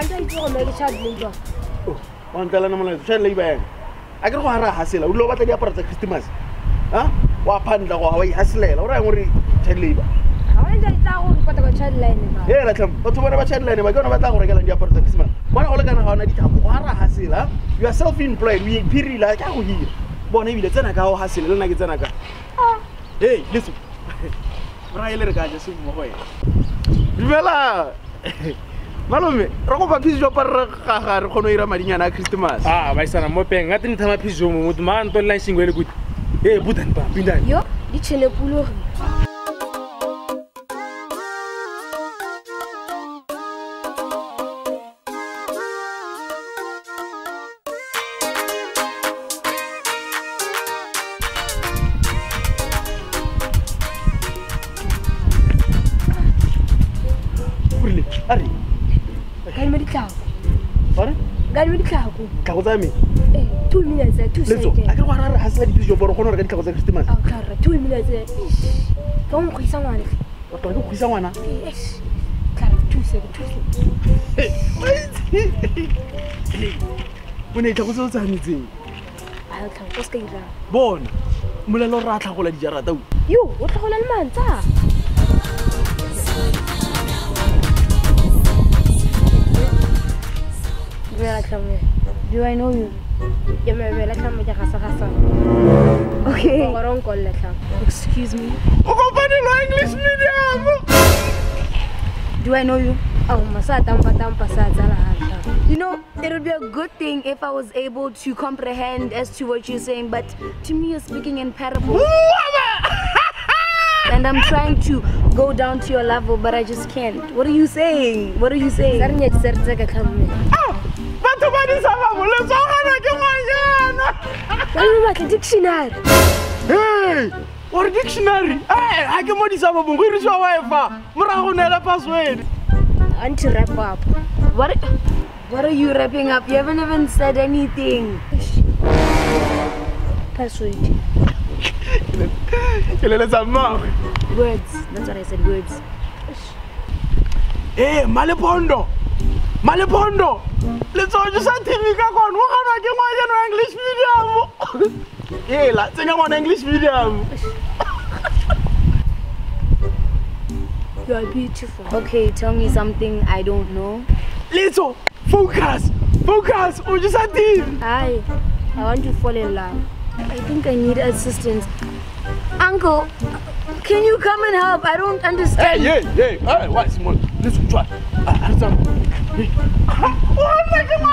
can't tell you make a child labor. Oh, one Talanama, child labor. I can go a hassle. Would love at the upper Christmas. Huh? Wapanda or Hasley, or I worry child labor. I want to tell you what a child labor. Yeah, let him. But what about child labor? I'm going to tell you the upper Christmas. One organ on a hassle. You are self employed. We period like how here. Bonnie, the Tanaka hassle, like it's Tanaka. Hey, listen. Brian, I just away. Vela. Malome, roko pa phiso pa re ga re khono ira madinyana a Christmas. Ah, ba isana mo peng ngati ni thama phiso mo motho man to line singwe le good. Eh, butan pa, pindani. Yo, di chele pulo. Ari. Gal me di tlago. Ora? Gal me di tlago. Tlago tsa me. 2 minutes, 2 Letso, seconds. a ka wa ra hasla di phiso boro khono re ka tlago tsa Christmas. Oh, claro, 2 minutes. Ka mo khisa ngwana. O tla go khisa ngwana. Yes. Claro, 2 seconds. Bona tlago tse o tsa hanetseng. Ai, claro, o ska ira. Bona. Molelo ra tlhagola di jarata o. Yo, o tlagola le mantsa. Do I know you? Okay. Excuse me. English medium. Do I know you? You know, it would be a good thing if I was able to comprehend as to what you're saying, but to me you're speaking in parables. And I'm trying to go down to your level, but I just can't. What are you saying? What are you saying? Dictionary. Hey! What dictionary? Hey, I can modi sama bungu iri swa wifi. Murago nela password. Anti wrap up. What are you wrapping up? You haven't even said anything. Password. Words. That's what I said. Words. Hey, Malepondo. Malepondo. Let's all just TV ka kon. Wa kana ke ngwa no English medium. Hey, la tsenya ngwa English medium. You are beautiful. Okay, tell me something I don't know. Letso, focus. Focus. O just TV. I want to fall in love. I think I need assistance. Uncle, can you come and help? I don't understand. Hey, what is more? Let's try. Answer. Hey. Oh my God!